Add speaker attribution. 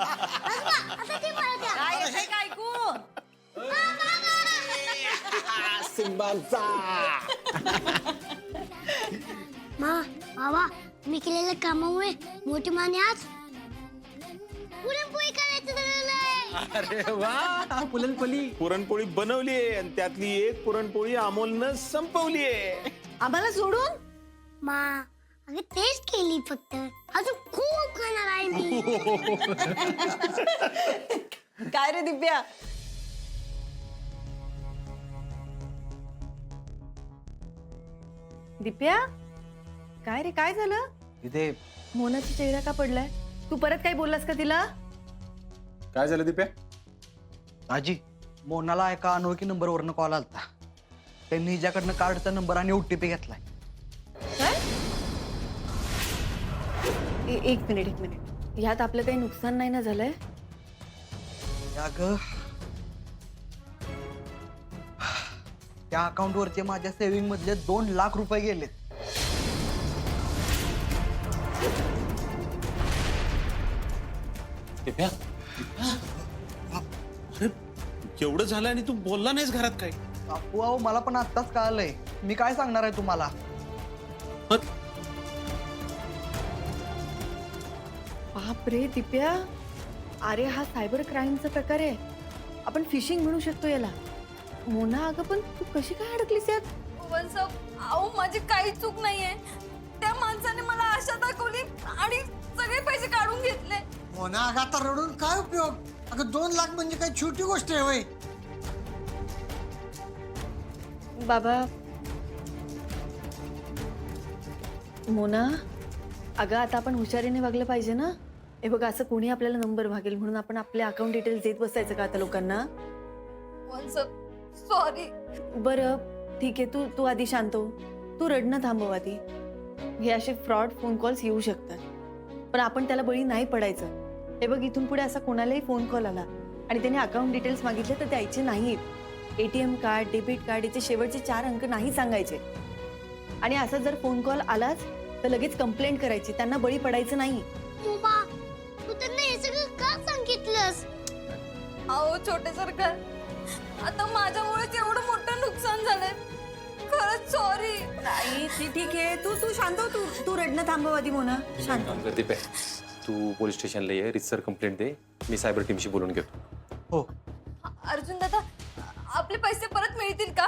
Speaker 1: आता ते मला द्या.
Speaker 2: काय येतंय का ऐकू?
Speaker 3: सिंबांचा
Speaker 1: बाबा मी केलेल्या कामामुळे मोठी माने आज पुरणपोळी करायचं ठरवलंय.
Speaker 3: अरे वा पुरणपोळी बनवलीये आणि त्यातली एक पुरणपोळी अमोलनं संपवलीये.
Speaker 2: आम्हाला सोडून?
Speaker 1: मा अगं तेच केली फक्त अजून खूप खाणार आहे मी.
Speaker 2: काय रे दिव्या? दिप्या काय रे, काय झालं?
Speaker 4: इथे
Speaker 2: मोनाचा चेहरा का पडलाय? तू परत काही बोललास का तिला?
Speaker 3: काय झालं दीप्या?
Speaker 4: आजी मोनाला एका अनोळखी नंबरवरनं कॉल आलता. त्यांनी हिच्याकडनं कार्डचा नंबर आणि OTP घेतलाय.
Speaker 2: काय? एक मिनिट ह्यात आपलं काही नुकसान नाही ना झालंय?
Speaker 4: अगं त्या अकाउंटवरचे माझ्या सेव्हिंग मधले 2 लाख रुपये गेलेत.
Speaker 3: दीप्या अरे एवढं झालं आणि तू बोलला नाहीस घरात काय?
Speaker 4: बापू अहो मला पण आत्ताच कळलंय. मी काय सांगणार आहे तुम्हाला?
Speaker 2: बाप रे दिप्या, अरे हा सायबर क्राईमचा प्रकार आहे. आपण फिशिंग म्हणू शकतो याला. मोना अगं पण तू कशी काय अडकलीस यात?
Speaker 5: अहो माझी काही चूक नाहीये. त्या माणसाने मला आशा दाखवली आणि सगळे पैसे काढून घेतले.
Speaker 6: मोना अगं आता रडून काय उपयोग? अगं 2 लाख म्हणजे काही छोटी गोष्ट आहे होय?
Speaker 2: बाबा मोना अगं आता आपण हुशारीने वागलं पाहिजे ना. हे बघ असं कोणी आपल्याला नंबर मागेल म्हणून आपण आपले अकाउंट डिटेल्स देत बसायचं का आता लोकांना?
Speaker 5: सॉरी.
Speaker 2: बरं ठीक आहे, तू तू आधी शांत हो. तू रडणं थांबव आधी. हे असे फ्रॉड फोन कॉल्स येऊ शकतात पण आपण त्याला बळी नाही पडायचं. हे बघ इथून पुढे असा कोणालाही फोन कॉल आला आणि त्याने अकाउंट डिटेल्स मागितले तर द्यायचे नाहीत. ATM कार्ड, डेबिट कार्ड याचे शेवटचे 4 अंक नाही सांगायचे. आणि असा जर फोन कॉल आलाच तर लगेच कंप्लेंट करायची. त्यांना बळी पडायचं नाही.
Speaker 1: मोबा तू त्यांना हे सगळं का सांगितलंस?
Speaker 5: अहो छोटे सरकार, आता माझ्यामुळेच एवढं मोठं नुकसान झालंय. खरंच सॉरी.
Speaker 2: नाही ठीक आहे, तू तू शांत हो. तू रडणं थांबव आधी मोना. शांत
Speaker 7: काम कर दीपे, तू पोलीस स्टेशनला ये, रितसर कंप्लेंट दे. मी सायबर टीमशी बोलून घेतो.
Speaker 4: हो
Speaker 5: अर्जुन दादा, आपले पैसे परत मिळतील का?